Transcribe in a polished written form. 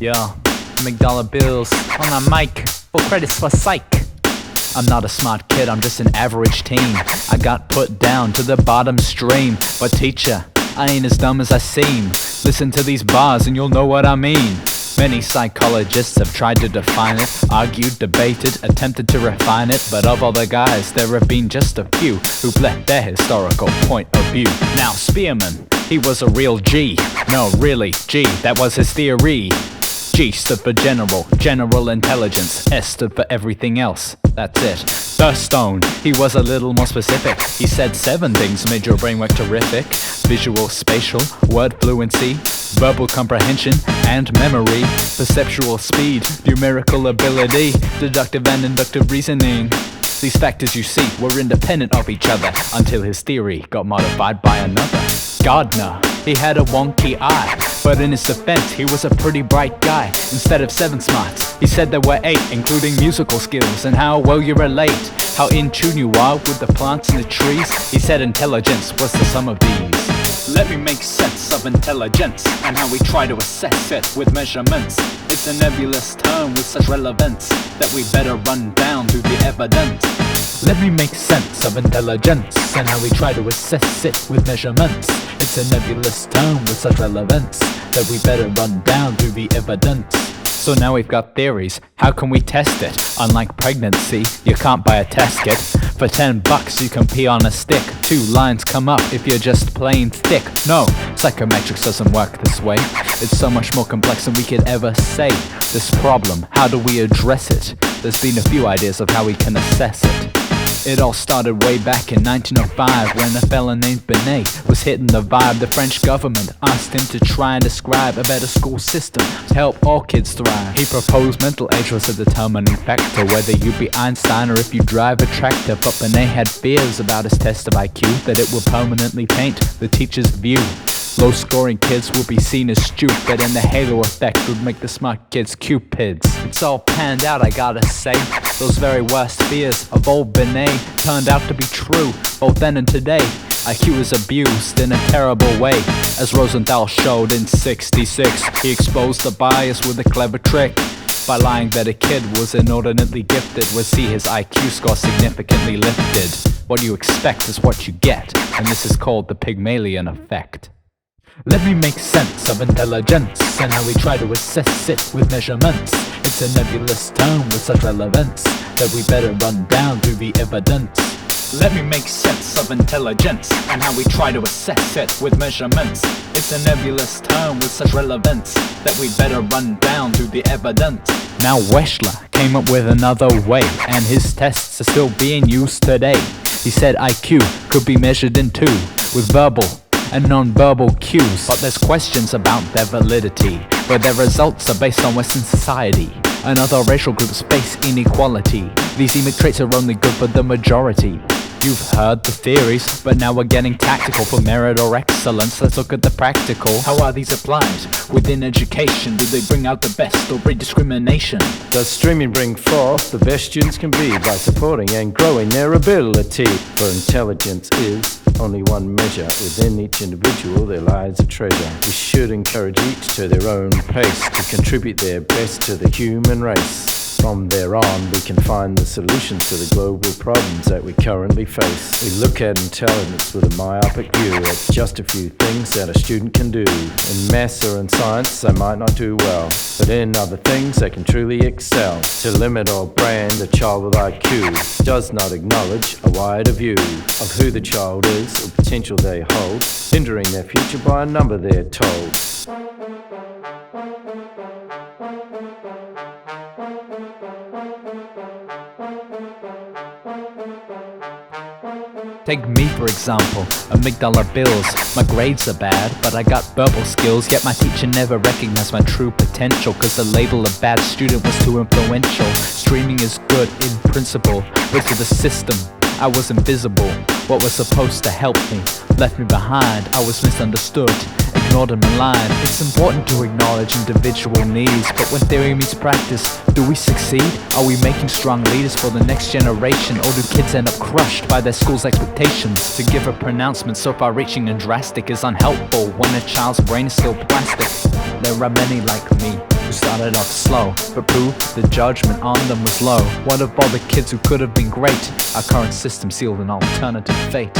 Yeah, Amyg-dolla billz on a mic, full credits for psych. I'm not a smart kid, I'm just an average teen. I got put down to the bottom stream. But teacher, I ain't as dumb as I seem. Listen to these bars and you'll know what I mean. Many psychologists have tried to define it, argued, debated, attempted to refine it. But of all the guys, there have been just a few who've left their historical point of view. Now Spearman, he was a real G. No, really, G, that was his theory. G stood for general intelligence. S stood for everything else, that's it. Thurstone, he was a little more specific. He said 7 things made your brain work terrific: visual-spatial, word fluency, verbal comprehension and memory, perceptual speed, numerical ability, deductive and inductive reasoning. These factors you see were independent of each other until his theory got modified by another. Gardner, he had a wonky eye, but in his defense he was a pretty bright guy. Instead of 7 smarts, he said there were 8, including musical skills and how well you relate, how in tune you are with the plants and the trees. He said intelligence was the sum of these. Let me make sense of intelligence and how we try to assess it with measurements. It's a nebulous term with such relevance that we better run down through the evidence. Let me make sense of intelligence and how we try to assess it with measurements. It's a nebulous term with such relevance that we better run down through the evidence. So now we've got theories, how can we test it? Unlike pregnancy, you can't buy a test kit. For $10 you can pee on a stick. 2 lines come up if you're just plain thick. No, psychometrics doesn't work this way. It's so much more complex than we could ever say. This problem, how do we address it? There's been a few ideas of how we can assess it. It all started way back in 1905 when a fella named Benet was hitting the vibe. The French government asked him to try and describe a better school system to help all kids thrive. He proposed mental age was a determining factor, whether you be Einstein or if you drive a tractor. But Benet had fears about his test of IQ, that it would permanently taint the teacher's view. Low-scoring kids will be seen as stupid, and the halo effect would make the smart kids cupids. It's all panned out, I gotta say. Those very worst fears of old Benet turned out to be true, both then and today. IQ is abused in a terrible way. As Rosenthal showed in '66, he exposed the bias with a clever trick. By lying that a kid was inordinately gifted would see his IQ score significantly lifted. What you expect is what you get, and this is called the Pygmalion effect. Let me make sense of intelligence and how we try to assess it with measurements. It's a nebulous term with such relevance that we better run down through the evidence. Let me make sense of intelligence and how we try to assess it with measurements. It's a nebulous term with such relevance that we better run down through the evidence. Now Wechsler came up with another way, and his tests are still being used today. He said IQ could be measured in 2, with verbal and non-verbal cues, but there's questions about their validity, where their results are based on Western society, and other racial groups face inequality. These emic traits are only good for the majority. You've heard the theories, but now we're getting tactical for merit or excellence. Let's look at the practical. How are these applied within education? Do they bring out the best or breed discrimination? Does streaming bring forth the best students can be by supporting and growing their ability? For intelligence is only one measure. Within each individual there lies a treasure. We should encourage each to their own pace to contribute their best to the human race. From there on, we can find the solutions to the global problems that we currently face. We look at intelligence with a myopic view at just a few things that a student can do. In maths or in science, they might not do well, but in other things, they can truly excel. To limit or brand a child with IQ does not acknowledge a wider view of who the child is or potential they hold, hindering their future by a number they're told. Take me for example, Amyg-dolla billz. My grades are bad, but I got verbal skills. Yet my teacher never recognized my true potential, cause the label of bad student was too influential. Streaming is good in principle, but to the system I was invisible. What was supposed to help me left me behind. I was misunderstood, ignored and maligned. It's important to acknowledge individual needs, but when theory meets practice, do we succeed? Are we making strong leaders for the next generation, or do kids end up crushed by their school's expectations? To give a pronouncement so far-reaching and drastic is unhelpful when a child's brain is still plastic. There are many like me who start started off slow, but proved the judgment on them was low. What of all the kids who could have been great? Our current system sealed an alternative fate.